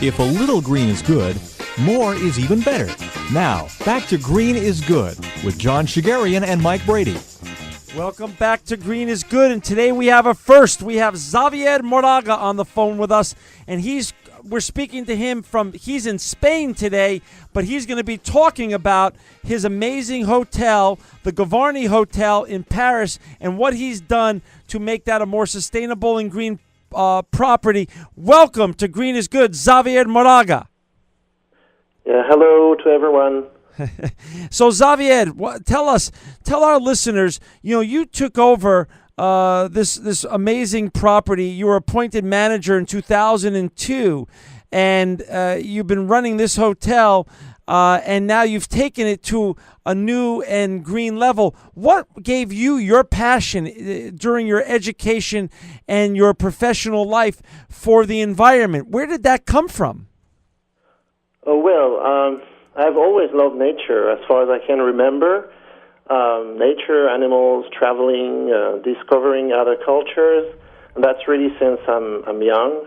If a little green is good, more is even better. Now, back to Green is Good with John Shigarian and Mike Brady. Welcome back to Green is Good, and today we have a first. We have Xavier Moraga on the phone with us, and we're speaking to him he's in Spain today, but he's going to be talking about his amazing hotel, the Gavarni Hotel in Paris, and what he's done to make that a more sustainable and green property. Welcome to Green is Good, Xavier Moraga. Yeah, hello to everyone. So Xavier, tell our listeners, you took over this amazing property. You were appointed manager in 2002, and you've been running this hotel, and now you've taken it to a new and green level. What gave you your passion during your education and your professional life for the environment? Where did that come from? Oh, well, I've always loved nature as far as I can remember. Nature, animals, traveling, discovering other cultures. And that's really since I'm young.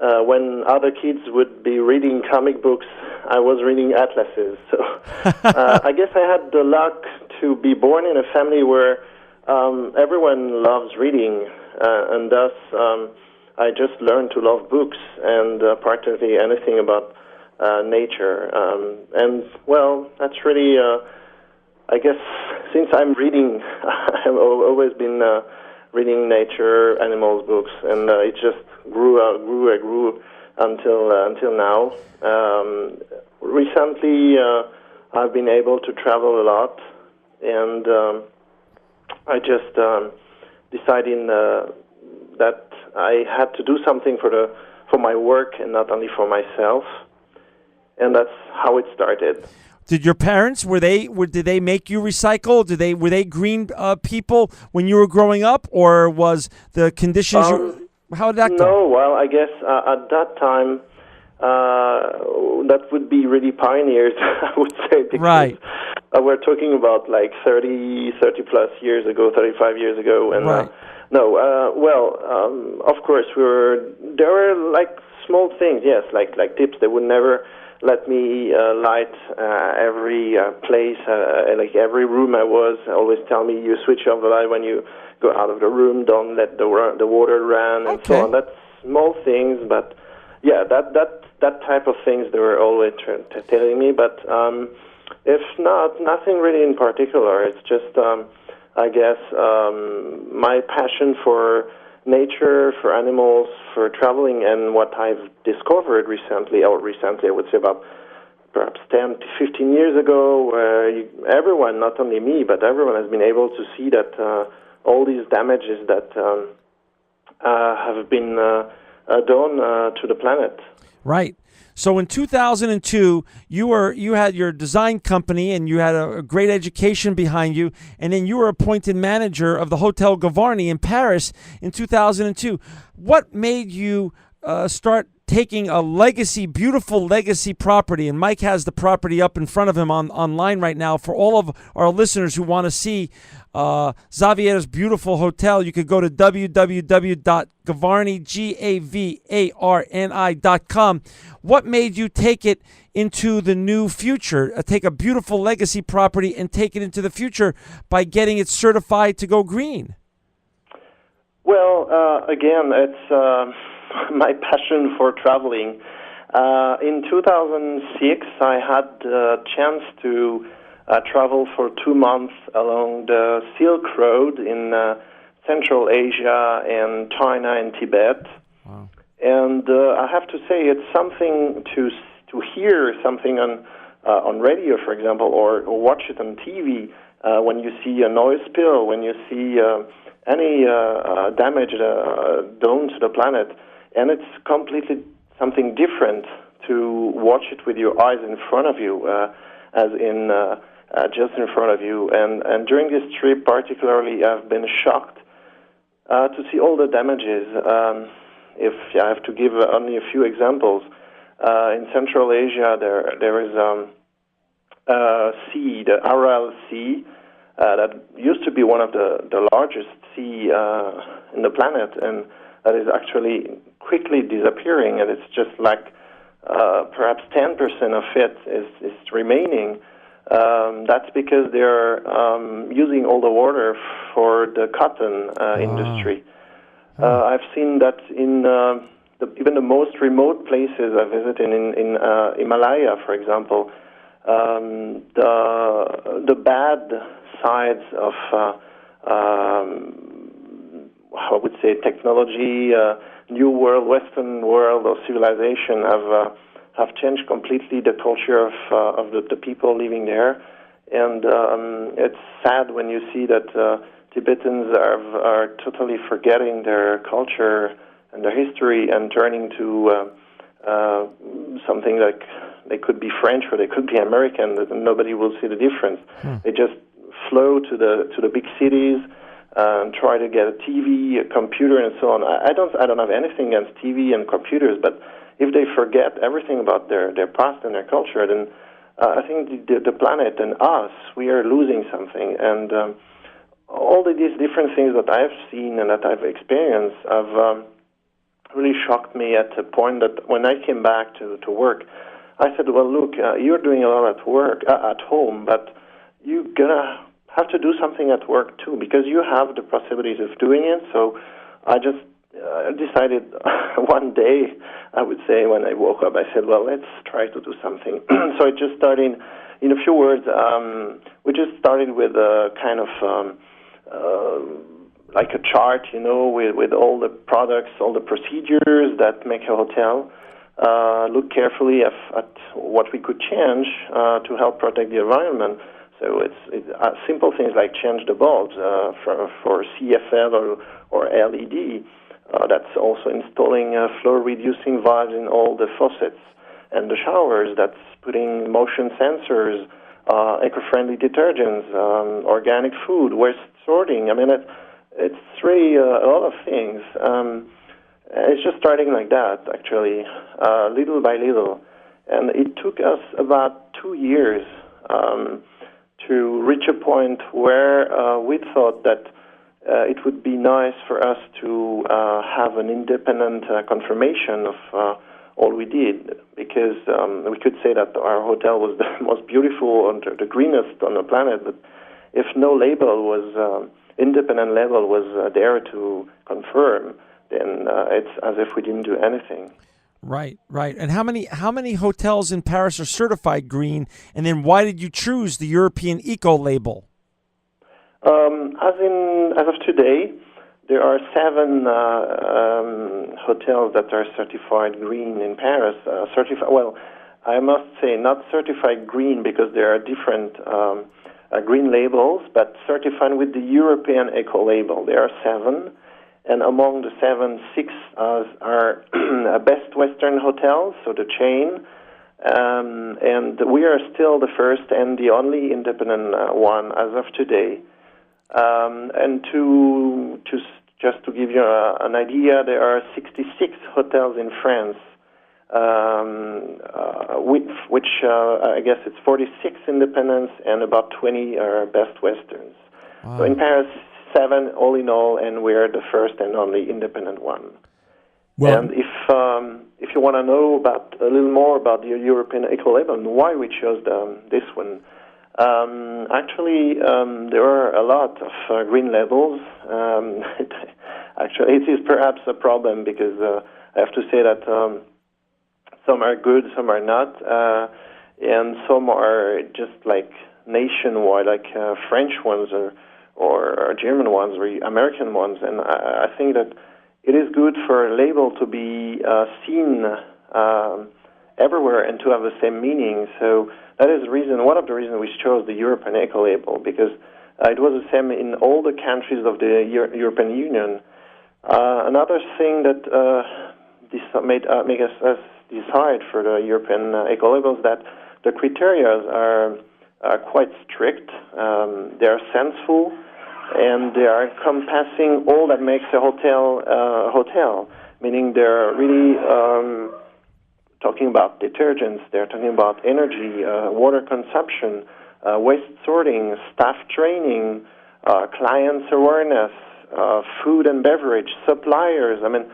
When other kids would be reading comic books, I was reading atlases. So I guess I had the luck to be born in a family where everyone loves reading, and thus I just learned to love books and practically anything about nature. And, well, that's really, I guess, since I'm reading, I've always been reading nature, animals books, and it just grew until now. Recently, I've been able to travel a lot, and I just decided that I had to do something for my work and not only for myself, and that's how it started. Did your parents did they make you recycle? Were they green people when you were growing up, or was the conditions? How did that go? No, well, I guess at that time that would be really pioneers, I would say, because right. We're talking about like 30 plus years ago, 35 years ago, and right. Of course there were like small things, yes, like tips. They would never let me light every place, like every room I was. Always tell me, you switch off the light when you go out of the room. Don't let the water run, and so on. That's small things, but yeah, that type of things they were always telling me. But if not, nothing really in particular. It's just, I guess, my passion for nature, for animals, for traveling, and what I've discovered recently I would say about perhaps 10 to 15 years ago, where everyone, not only me, but everyone has been able to see that all these damages that have been done to the planet. Right. So in 2002, you had your design company and you had a great education behind you, and then you were appointed manager of the Hotel Gavarni in Paris in 2002. What made you start taking a beautiful legacy property? And Mike has the property up in front of him online right now for all of our listeners who want to see Xavier's beautiful hotel. You could go to www.gavarni.com. What made you take it into the new future, take a beautiful legacy property and take it into the future by getting it certified to go green? Well, again, it's my passion for traveling. In 2006, I had the chance to travel for 2 months along the Silk Road in Central Asia and China and Tibet. Wow. And I have to say, it's something to hear something on radio, for example, or watch it on TV. When you see an oil spill, when you see any damage done to the planet, and it's completely something different to watch it with your eyes in front of you, as in just in front of you. And during this trip, particularly, I've been shocked to see all the damages. If I have to give only a few examples, in Central Asia, there is sea, the Aral Sea, that used to be one of the largest sea in the planet, and that is actually quickly disappearing, and it's just like perhaps 10% of it is remaining. That's because they're using all the water for the cotton industry. I've seen that in even the most remote places I visited in Himalaya, for example. The bad sides of I would say technology, new world, Western world, or civilization have changed completely the culture of the people living there, and it's sad when you see that Tibetans are totally forgetting their culture and their history and turning to something like they could be French or they could be American, and nobody will see the difference. They just flow to the big cities and try to get a TV, a computer, and so on. I don't have anything against TV and computers, but if they forget everything about their past and their culture, then I think the planet and us, we are losing something. And all of these different things that I've seen and that I've experienced have really shocked me at the point that when I came back to work, I said, well, look, you're doing a lot at work, at home, but you're going to have to do something at work too, because you have the possibilities of doing it. So I just decided one day, I would say, when I woke up, I said, well, let's try to do something. So it just started, in a few words, we just started with a kind of like a chart, with all the products, all the procedures that make a hotel. Look carefully at what we could change to help protect the environment. So it's simple things like change the bulbs for CFL or LED. That's also installing flow-reducing valves in all the faucets and the showers. That's putting motion sensors, eco-friendly detergents, organic food, waste sorting. I mean, it's really a lot of things. It's just starting like that, actually, little by little. And it took us about 2 years to reach a point where we thought that it would be nice for us to have an independent confirmation of all we did, because we could say that our hotel was the most beautiful and the greenest on the planet, but if no label was, independent label was there to confirm, then it's as if we didn't do anything. Right. And how many hotels in Paris are certified green? And then why did you choose the European Ecolabel? As of today, there are 7 hotels that are certified green in Paris. Well, I must say not certified green because there are different green labels, but certified with the European Ecolabel. There are 7. And among the 7, 6 are Best Western hotels, so the chain. And we are still the first and the only independent one as of today. And just to give you an idea, there are 66 hotels in France, which I guess it's 46 independents and about 20 are Best Westerns. Wow. So in Paris, 7 all in all, and we're the first and only independent one. Well, and if you want to know a little more about the European Ecolabel and why we chose this one, actually there are a lot of green labels. Actually, it is perhaps a problem because I have to say that some are good, some are not, and some are just like nationwide, like French ones or German ones or American ones, and I think that it is good for a label to be seen everywhere and to have the same meaning. So that is one of the reasons we chose the European Ecolabel, because it was the same in all the countries of the European Union. Another thing that made us decide for the European Ecolabel is that the criteria are quite strict. They are sensible, and they are encompassing all that makes a hotel, meaning they're really talking about detergents, they're talking about energy, water consumption, waste sorting, staff training, clients awareness, food and beverage, suppliers. I mean,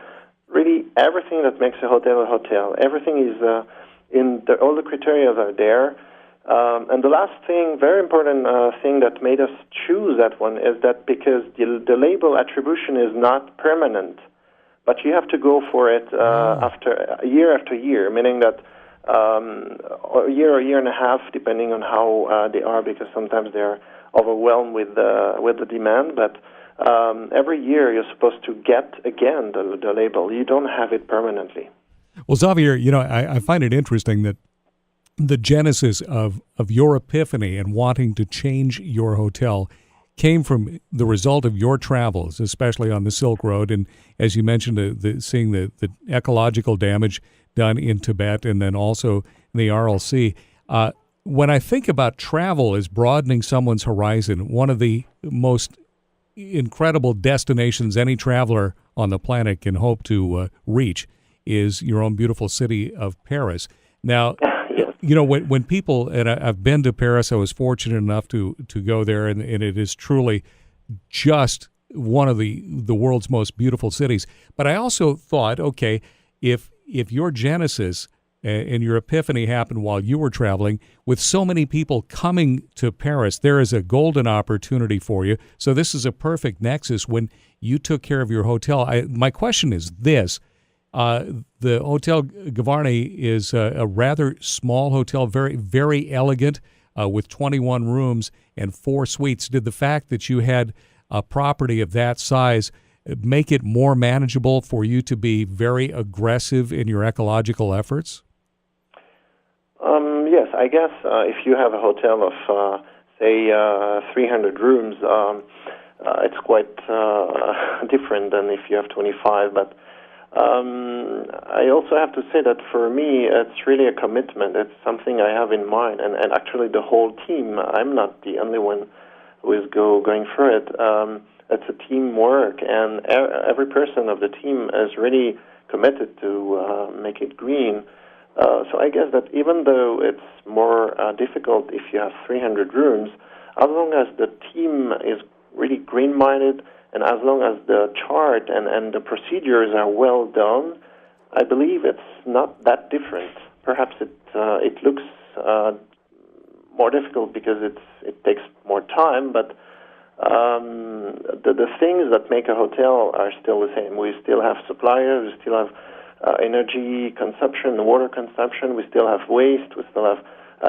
really everything that makes a hotel a hotel. Everything is all the criteria are there. And the last thing, very important thing that made us choose that one is that because the label attribution is not permanent, but you have to go for it after year, meaning that a year and a half, depending on how they are, because sometimes they're overwhelmed with the demand. But every year you're supposed to get again the label. You don't have it permanently. Well, Xavier, I find it interesting that the genesis of your epiphany and wanting to change your hotel came from the result of your travels, especially on the Silk Road, and as you mentioned, seeing the ecological damage done in Tibet and then also in the RLC. When I think about travel as broadening someone's horizon, one of the most incredible destinations any traveler on the planet can hope to reach is your own beautiful city of Paris. Now, when people, and I've been to Paris, I was fortunate enough to go there, and it is truly just one of the world's most beautiful cities. But I also thought, okay, if your genesis and your epiphany happened while you were traveling, with so many people coming to Paris, there is a golden opportunity for you. So this is a perfect nexus when you took care of your hotel. My question is this. The Hotel Gavarni is a rather small hotel, very, very elegant, with 21 rooms and 4 suites. Did the fact that you had a property of that size make it more manageable for you to be very aggressive in your ecological efforts? Yes, I guess if you have a hotel of, say, 300 rooms, it's quite different than if you have 25. But I also have to say that for me, it's really a commitment. It's something I have in mind, and actually the whole team. I'm not the only one who is going for it. It's a teamwork, and every person of the team is really committed to make it green. So I guess that even though it's more difficult if you have 300 rooms, as long as the team is really green-minded and as long as the chart and the procedures are well done, I believe it's not that different. Perhaps it looks more difficult because it takes more time, but the things that make a hotel are still the same. We still have suppliers, we still have energy consumption, water consumption, we still have waste, we still have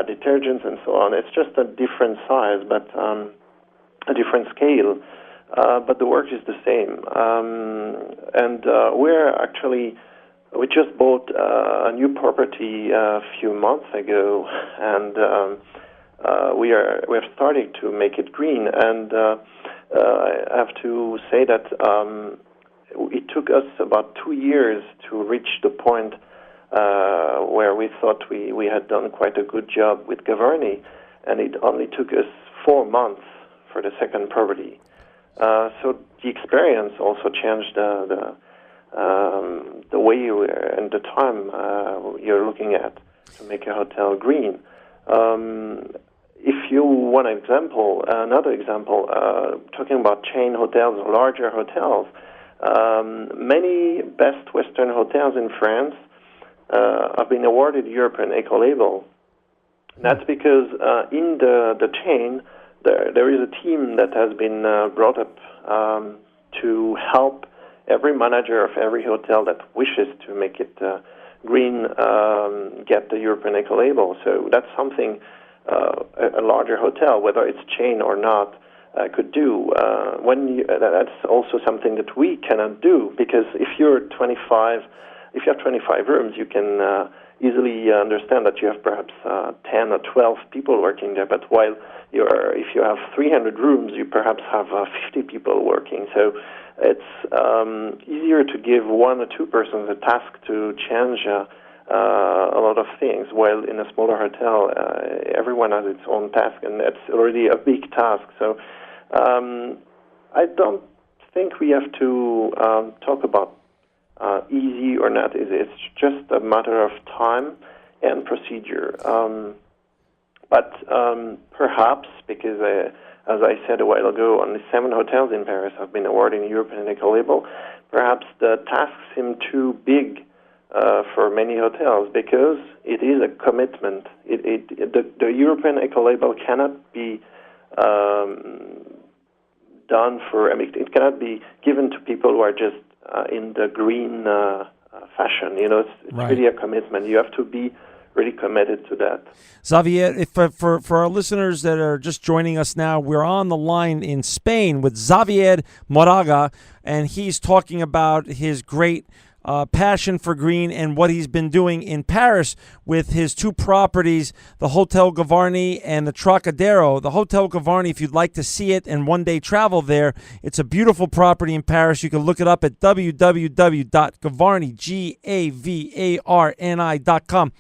detergents and so on. It's just a different size, but a different scale. But the work is the same. And we just bought a new property a few months ago, and we're starting to make it green. And I have to say that it took us about 2 years to reach the point where we thought we had done quite a good job with Gavarni, and it only took us 4 months for the second property. So the experience also changed the way you and the time you're looking at to make a hotel green. If you want another example, talking about chain hotels or larger hotels, many best Western hotels in France have been awarded European Ecolabel. That's because in the chain, there is a team that has been brought up to help every manager of every hotel that wishes to make it green get the European Ecolabel. So that's something a larger hotel, whether it's chain or not, could do. That's also something that we cannot do, because if you have 25 rooms, you can easily understand that you have perhaps 10 or 12 people working there. But while if you have 300 rooms, you perhaps have 50 people working. So it's easier to give 1 or 2 persons a task to change a lot of things, while in a smaller hotel, everyone has its own task, and that's already a big task. So I don't think we have to talk about easy or not. It's just a matter of time and procedure. But perhaps, because as I said a while ago, only 7 hotels in Paris have been awarded European Ecolabel, perhaps the task seems too big for many hotels because it is a commitment. The European Ecolabel cannot be done for. I mean, it cannot be given to people who are just in the green fashion. It's Right. really a commitment. You have to be really committed to that. Xavier, if for our listeners that are just joining us now, we're on the line in Spain with Xavier Moraga, and he's talking about his great passion for green and what he's been doing in Paris with his two properties, the Hotel Gavarni and the Trocadero. The Hotel Gavarni, if you'd like to see it and one day travel there, it's a beautiful property in Paris. You can look it up at www.gavarni.com.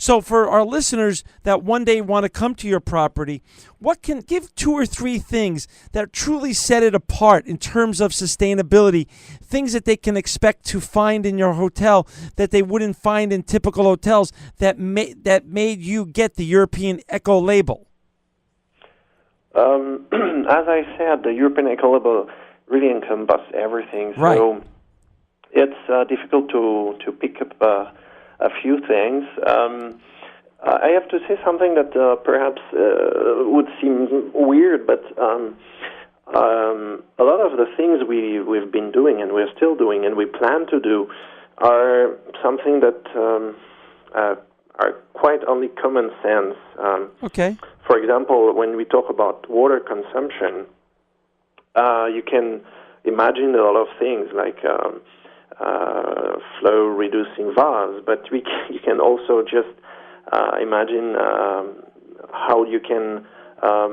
So for our listeners that one day want to come to your property, what can give 2 or 3 things that truly set it apart in terms of sustainability, things that they can expect to find in your hotel that they wouldn't find in typical hotels that made you get the European Ecolabel? As I said, the European Ecolabel really encompasses everything. Right. So it's difficult to pick up a few things. I have to say something that perhaps would seem weird, but a lot of the things we've been doing and we're still doing and we plan to do are something that are quite only common sense. Okay. For example, when we talk about water consumption, you can imagine a lot of things like flow-reducing valves, but you can also just imagine how you can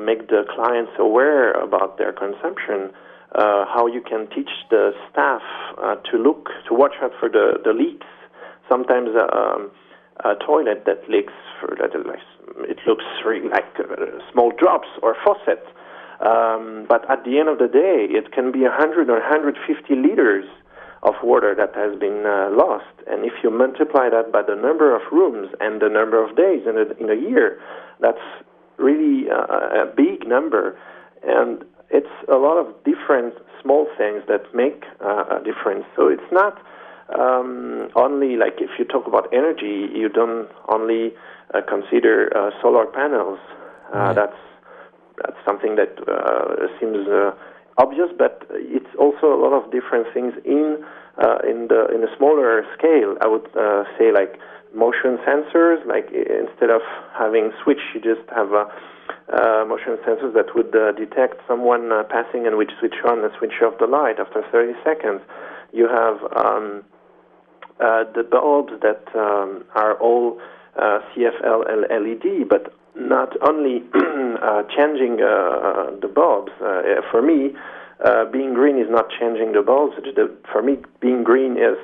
make the clients aware about their consumption, how you can teach the staff to watch out for the leaks. Sometimes a toilet that leaks, it looks really like small drops or faucets, but at the end of the day, it can be 100 or 150 liters of water that has been lost. And if you multiply that by the number of rooms and the number of days in a year, that's really a big number. And it's a lot of different small things that make a difference. So it's not only like if you talk about energy, you don't only consider solar panels. Right. That's something that seems obvious, but it's also a lot of different things in a smaller scale. I would say like motion sensors. Like instead of having switch, you just have motion sensors that would detect someone passing and which switch on and switch off the light after 30 seconds. You have the bulbs that are all CFL LED, but not only changing the bulbs. For me, being green is not changing the bulbs. For me, being green is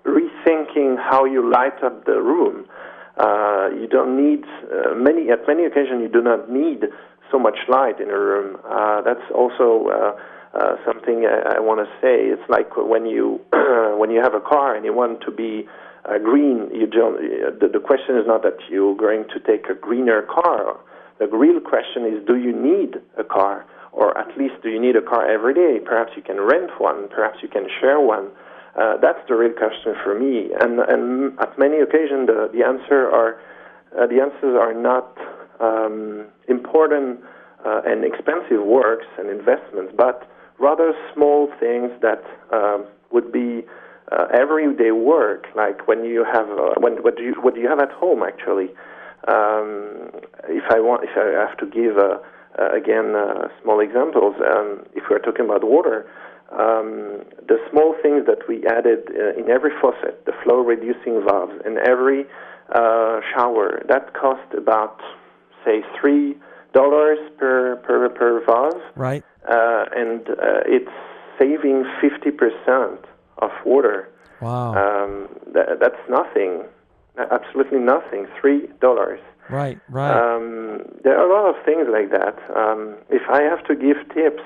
rethinking how you light up the room. You don't need at many occasions you do not need so much light in a room. That's also something I want to say. It's like when you when you have a car and you want to be green, you don't. The question is not that you're going to take a greener car. The real question is, do you need a car, or at least do you need a car every day? Perhaps you can rent one. Perhaps you can share one. That's the real question for me. And at many occasions, the answers are not important and expensive works and investments, but rather small things that would be everyday work, like when you have what do you have at home actually. If I have to give again small examples, if we're talking about water, the small things that we added in every faucet, the flow reducing valves in every shower, that cost about say $3 per valve, Right. And it's saving 50% of water. Wow. That's nothing, absolutely nothing. $3. Right. There are a lot of things like that. If I have to give tips,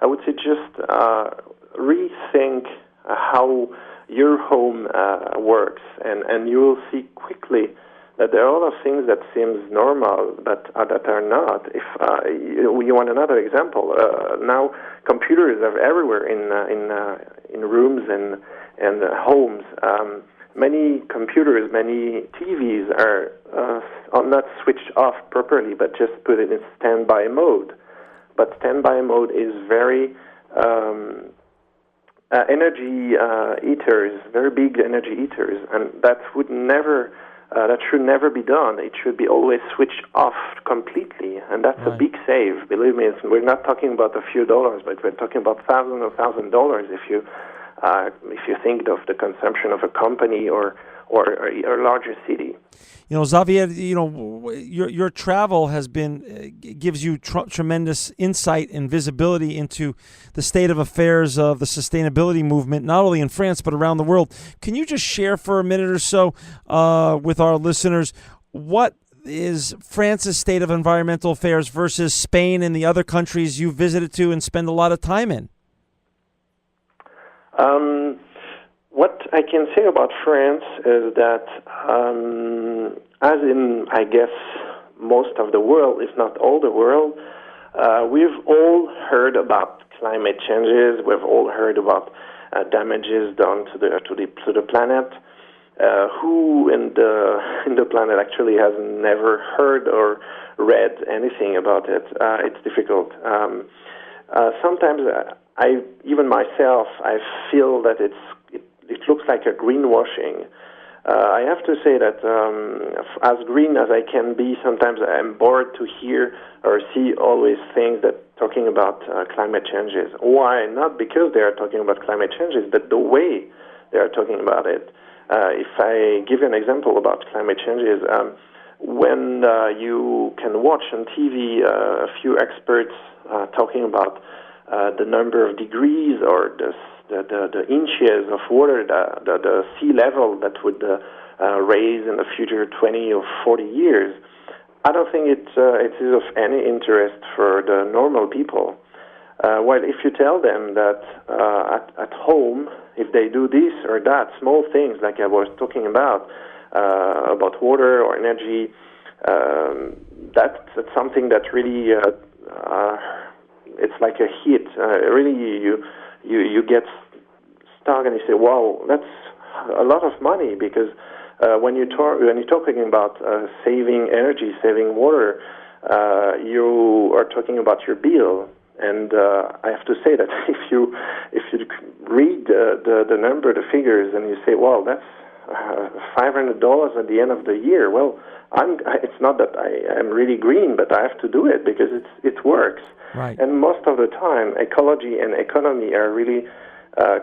I would say just rethink how your home works, and you will see quickly that there are a lot of things that seems normal, but that are not. If you want another example, now computers are everywhere in rooms and homes. Many computers, many TVs are not switched off properly, but just put it in standby mode. But standby mode is very energy eaters, very big energy eaters, and that should never be done. It should be always switched off completely, and that's a big save. Believe me, we're not talking about a few dollars, but we're talking about thousands of $1,000 if you think of the consumption of a company or a larger city. Xavier, your travel has been gives you tremendous insight and visibility into the state of affairs of the sustainability movement, not only in France but around the world. Can you just share for a minute or so with our listeners what is France's state of environmental affairs versus Spain and the other countries you visited to and spend a lot of time in? What I can say about France is that, as in, I guess, most of the world, if not all the world, we've all heard about climate changes. We've all heard about damages done to the planet. Who in the planet actually has never heard or read anything about it? It's difficult. Sometimes even myself, I feel that it looks like a greenwashing. I have to say that as green as I can be, sometimes I'm bored to hear or see always things that talking about climate changes. Why? Not because they are talking about climate changes, but the way they are talking about it. If I give you an example about climate changes, when you can watch on TV a few experts talking about the number of degrees or the inches of water, the sea level that would raise in the future 20 or 40 years, I don't think it is of any interest for the normal people. Well, if you tell them that at home, if they do this or that, small things like I was talking about water or energy, that's something that really it's like a hit. Really, you get stuck and you say, "Wow, that's a lot of money." Because when you're talking about saving energy, saving water, you are talking about your bill. And I have to say that if you read the number, the figures, and you say, "Well, that's $500 at the end of the year," well, it's not that I'm really green, but I have to do it because it works. Right. And most of the time, ecology and economy are really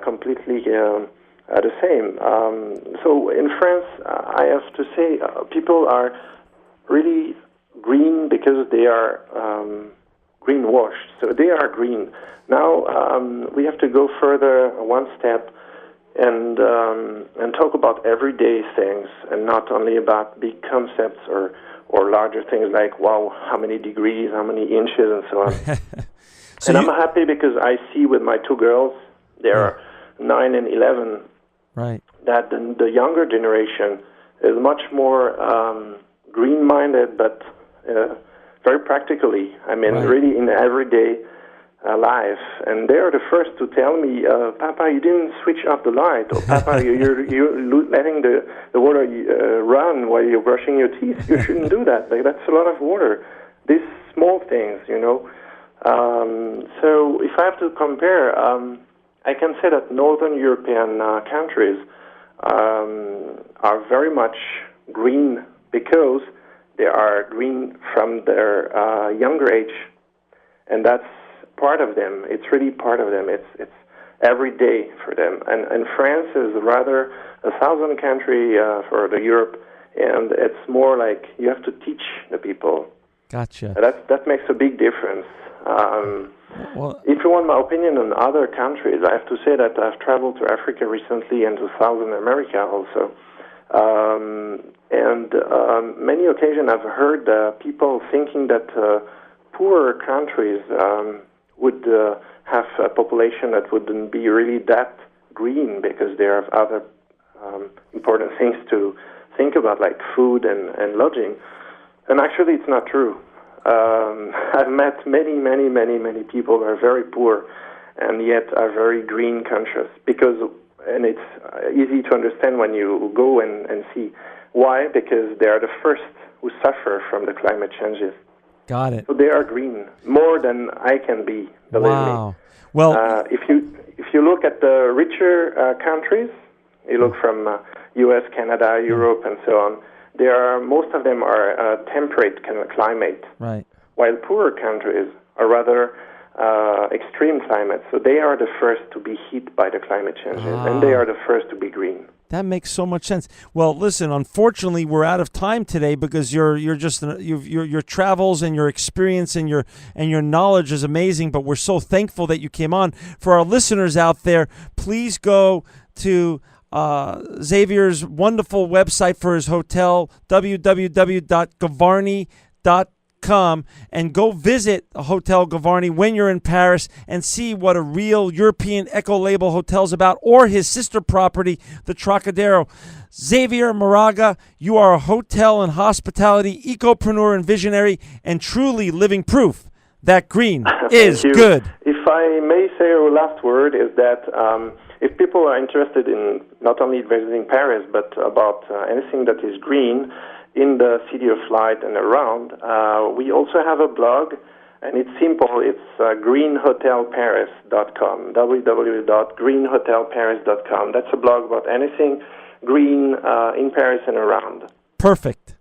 completely the same. So in France, I have to say, people are really green because they are greenwashed. So they are green. Now we have to go further one step and talk about everyday things and not only about big concepts or larger things like, wow, how many degrees, how many inches, and so on. And I'm happy because I see with my two girls, they are 9 and 11, right, that the younger generation is much more green-minded, but very practically. I mean, really in everyday life. And they are the first to tell me, "Papa, you didn't switch off the light," or "Papa, you're letting the water run while you're brushing your teeth. You shouldn't do that. Like, that's a lot of water." These small things, So if I have to compare, I can say that Northern European countries are very much green because they are green from their younger age, and that's part of them. It's really part of them. It's every day for them. And France is rather a southern country for the Europe, and it's more like you have to teach the people. Gotcha. That makes a big difference. If you want my opinion on other countries, I have to say that I've traveled to Africa recently and to Southern America also. And many occasions I've heard people thinking that poorer countries would have a population that wouldn't be really that green because they have other important things to think about, like food and lodging. And actually, it's not true. I've met many people who are very poor, and yet are very green conscious. And it's easy to understand when you go and see why, because they are the first who suffer from the climate changes. Got it. So they are green, more than I can be, believe Wow. me. Well, If you look at the richer countries, you look from U.S., Canada, Europe, and so on, most of them are temperate kind of climate, right. while poorer countries are rather extreme climates. So they are the first to be hit by the climate changes, and they are the first to be green. That makes so much sense. Well, listen, unfortunately, we're out of time today because your travels and your experience and your knowledge is amazing. But we're so thankful that you came on. For our listeners out there, please go to Xavier's wonderful website for his hotel, www.gavarni.com, and go visit Hotel Gavarni when you're in Paris and see what a real European Ecolabel hotel is about, or his sister property, the Trocadero. Xavier Moraga, you are a hotel and hospitality ecopreneur and visionary, and truly living proof that green is good. If I may say a last word, is that if people are interested in not only visiting Paris, but about anything that is green in the City of Light and around, we also have a blog, and it's simple. It's greenhotelparis.com, www.greenhotelparis.com. That's a blog about anything green in Paris and around. Perfect.